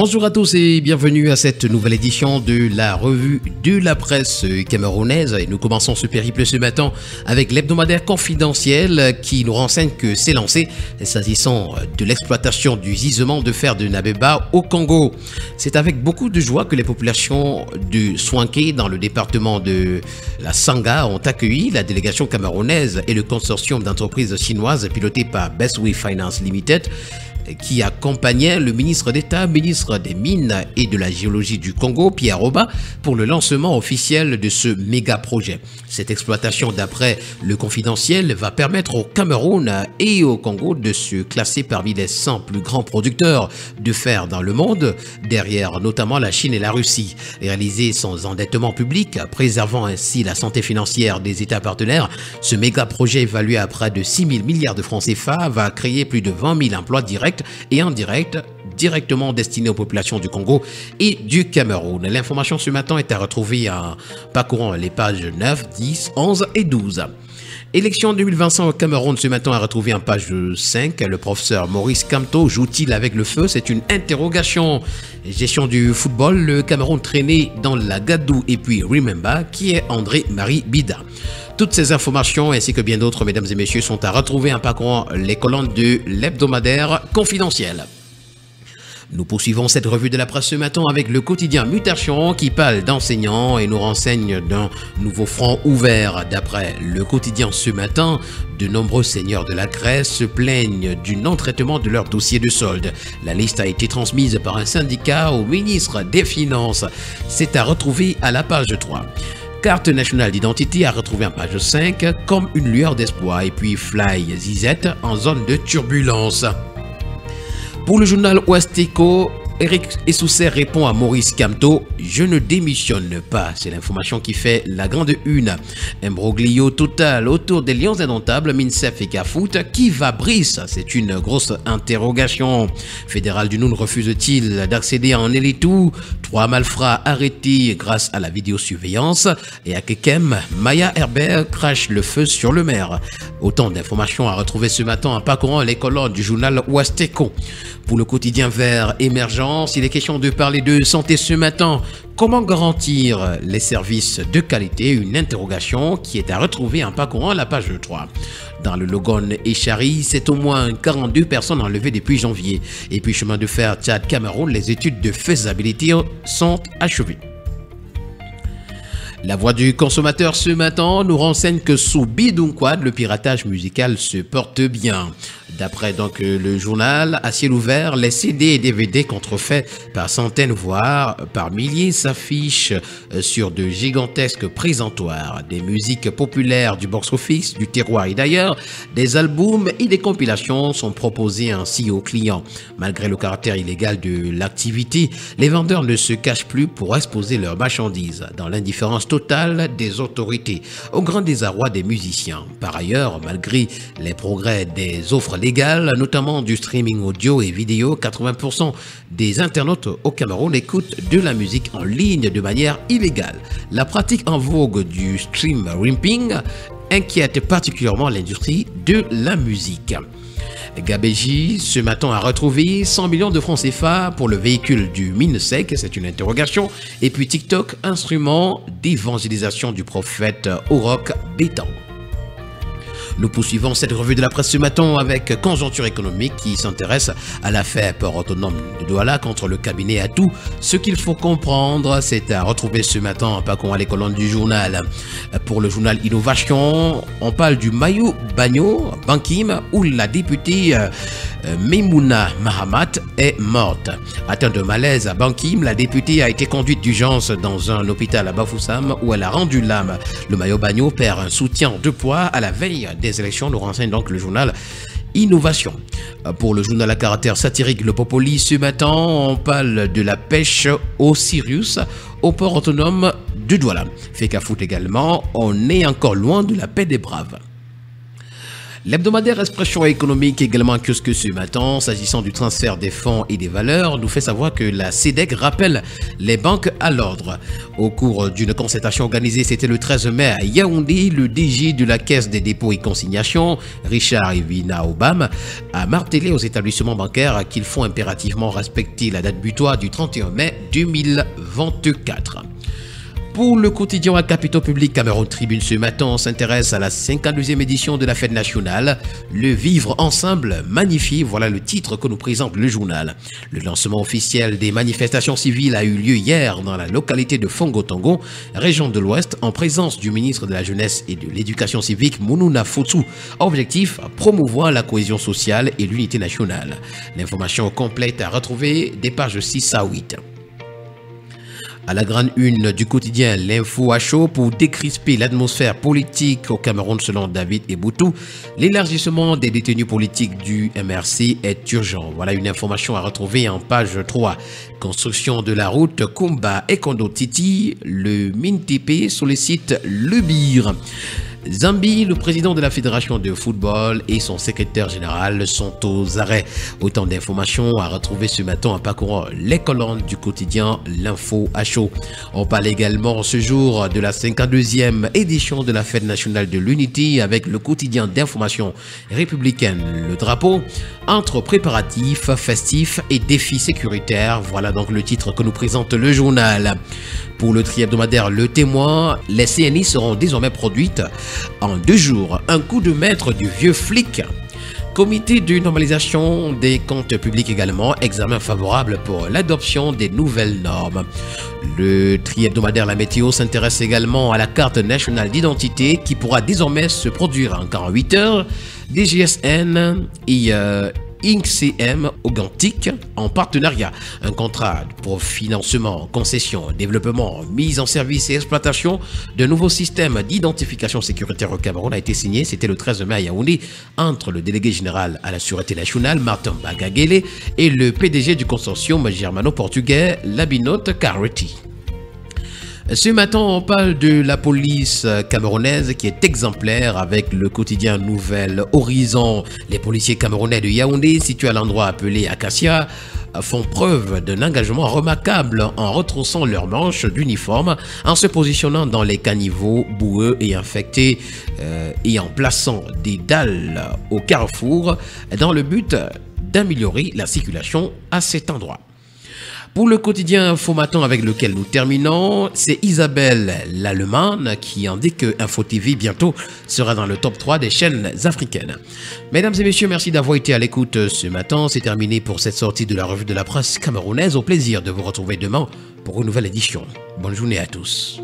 Bonjour à tous et bienvenue à cette nouvelle édition de la revue de la presse camerounaise. Et nous commençons ce périple ce matin avec l'hebdomadaire Confidentiel qui nous renseigne que c'est lancé s'agissant de l'exploitation du gisement de fer de Nabeba au Congo. C'est avec beaucoup de joie que les populations de Soinké dans le département de la Sanga ont accueilli la délégation camerounaise et le consortium d'entreprises chinoises piloté par Bestway Finance Limited qui accompagnait le ministre d'État, ministre des Mines et de la Géologie du Congo, Pierre Oba, pour le lancement officiel de ce méga projet. Cette exploitation, d'après le Confidentiel, va permettre au Cameroun et au Congo de se classer parmi les 100 plus grands producteurs de fer dans le monde, derrière notamment la Chine et la Russie. Réalisé sans endettement public, préservant ainsi la santé financière des États partenaires, ce méga projet évalué à près de 6 000 milliards de francs CFA va créer plus de 20 000 emplois directs et indirects directement destinés aux populations du Congo et du Cameroun. L'information ce matin est à retrouver en parcourant les pages 9, 10, 11 et 12. Élection 2025 au Cameroun ce matin à retrouver en page 5. Le professeur Maurice Kamto joue-t-il avec le feu? C'est une interrogation. Gestion du football, le Cameroun traîné dans la Gadou et puis Remember qui est André-Marie Bida. Toutes ces informations ainsi que bien d'autres, mesdames et messieurs, sont à retrouver en parcourant les colonnes de l'hebdomadaire Confidentiel. Nous poursuivons cette revue de la presse ce matin avec le quotidien Mutation qui parle d'enseignants et nous renseigne d'un nouveau front ouvert. D'après le quotidien ce matin, de nombreux seigneurs de la Grèce se plaignent du non-traitement de leur dossier de solde. La liste a été transmise par un syndicat au ministre des Finances. C'est à retrouver à la page 3. Carte nationale d'identité à retrouver en page 5 comme une lueur d'espoir et puis Fly Zizette en zone de turbulence. Pour le journal Ouest Eco, Eric Essousset répond à Maurice Kamto « Je ne démissionne pas ». C'est l'information qui fait la grande une. Imbroglio total autour des Lions indomptables, Minsef et Cafout. Qui va Brice? C'est une grosse interrogation. Fédéral du Noun refuse-t-il d'accéder à un Elitou? 3 malfrats arrêtés grâce à la vidéosurveillance. Et à Kekem, Maya Herbert crache le feu sur le maire. Autant d'informations à retrouver ce matin en parcourant les colonnes du journal Ouest Eco. Pour le quotidien vert émergence, il est question de parler de santé ce matin. Comment garantir les services de qualité? Une interrogation qui est à retrouver en parcourant la page 3. Dans le Logon et Chari, c'est au moins 42 personnes enlevées depuis janvier. Et puis chemin de fer Tchad-Cameroun, les études de faisabilité sont achevées. La voix du consommateur ce matin nous renseigne que sous Bidunquad, le piratage musical se porte bien. D'après donc le journal, à ciel ouvert, les CD et DVD contrefaits par centaines voire par milliers s'affichent sur de gigantesques présentoirs. Des musiques populaires du box-office, du terroir et d'ailleurs, des albums et des compilations sont proposés ainsi aux clients. Malgré le caractère illégal de l'activité, les vendeurs ne se cachent plus pour exposer leurs marchandises dans l'indifférence totale des autorités, au grand désarroi des musiciens. Par ailleurs, malgré les progrès des offres légales, notamment du streaming audio et vidéo, 80% des internautes au Cameroun écoutent de la musique en ligne de manière illégale. La pratique en vogue du stream rimping inquiète particulièrement l'industrie de la musique. Gabéji, ce matin a retrouvé 100 millions de francs CFA pour le véhicule du MINSEC, c'est une interrogation. Et puis TikTok, instrument d'évangélisation du prophète Orok Bétan. Nous poursuivons cette revue de la presse ce matin avec Conjoncture économique qui s'intéresse à l'affaire port autonome de Douala contre le cabinet Atout. Ce qu'il faut comprendre, c'est à retrouver ce matin en parcourant les colonnes du journal. Pour le journal Innovation, on parle du Mayou Bagno, Bankim, où la députée Memouna Mahamat est morte. Atteinte de malaise à Bankim, la députée a été conduite d'urgence dans un hôpital à Bafoussam où elle a rendu l'âme. Le Mayou Bagno perd un soutien de poids à la veille des élections, nous renseigne donc le journal Innovation. Pour le journal à caractère satirique Le Popoli, ce matin, on parle de la pêche au Sirius au port autonome de Douala. Fait qu'à foot également, on est encore loin de la paix des braves. L'hebdomadaire Expression économique également kiosque ce matin, s'agissant du transfert des fonds et des valeurs, nous fait savoir que la CEDEC rappelle les banques à l'ordre. Au cours d'une concertation organisée, c'était le 13 mai à Yaoundé, le DG de la Caisse des dépôts et consignations, Richard Evina Obam, a martelé aux établissements bancaires qu'il faut impérativement respecter la date butoir du 31 mai 2024. Pour le quotidien à Capitaux Public Cameroun Tribune ce matin, on s'intéresse à la 52e édition de la fête nationale. Le vivre ensemble magnifié, voilà le titre que nous présente le journal. Le lancement officiel des manifestations civiles a eu lieu hier dans la localité de Fongotongo, région de l'Ouest, en présence du ministre de la Jeunesse et de l'Éducation civique Mounouna Fotsou. Objectif, promouvoir la cohésion sociale et l'unité nationale. L'information complète à retrouver des pages 6 à 8. À la grande une du quotidien L'Info à chaud, pour décrisper l'atmosphère politique au Cameroun selon David Eboutou, l'élargissement des détenus politiques du MRC est urgent. Voilà une information à retrouver en page 3. Construction de la route Kumba et Kondo Titi, le MINTP sollicite le BIR. Zambie, le président de la Fédération de football et son secrétaire général sont aux arrêts. Autant d'informations à retrouver ce matin en parcourant les colonnes du quotidien L'Info à chaud. On parle également ce jour de la 52e édition de la Fête nationale de l'unité avec le quotidien d'information républicaine Le Drapeau, entre préparatifs festifs et défis sécuritaires. Voilà donc le titre que nous présente le journal. Pour le tri-hebdomadaire Le Témoin, les CNI seront désormais produites en 2 jours. Un coup de maître du vieux flic. Comité de normalisation des comptes publics également, examen favorable pour l'adoption des nouvelles normes. Le tri-hebdomadaire La Météo s'intéresse également à la carte nationale d'identité qui pourra désormais se produire en 48 heures. DGSN et INCM Augantique en partenariat. Un contrat pour financement, concession, développement, mise en service et exploitation de nouveaux systèmes d'identification sécuritaire au Cameroun a été signé. C'était le 13 mai à Yaoundé entre le délégué général à la Sûreté nationale, Martin Bagagele, et le PDG du consortium germano-portugais, Labinote Carretti. Ce matin, on parle de la police camerounaise qui est exemplaire avec le quotidien Nouvel Horizon. Les policiers camerounais de Yaoundé, situés à l'endroit appelé Acacia, font preuve d'un engagement remarquable en retroussant leurs manches d'uniforme, en se positionnant dans les caniveaux boueux et infectés et en plaçant des dalles au carrefour dans le but d'améliorer la circulation à cet endroit. Pour le quotidien Infomaton avec lequel nous terminons, c'est Isabelle Lallemande qui indique que Info TV bientôt sera dans le top 3 des chaînes africaines. Mesdames et messieurs, merci d'avoir été à l'écoute ce matin. C'est terminé pour cette sortie de la revue de la presse camerounaise. Au plaisir de vous retrouver demain pour une nouvelle édition. Bonne journée à tous.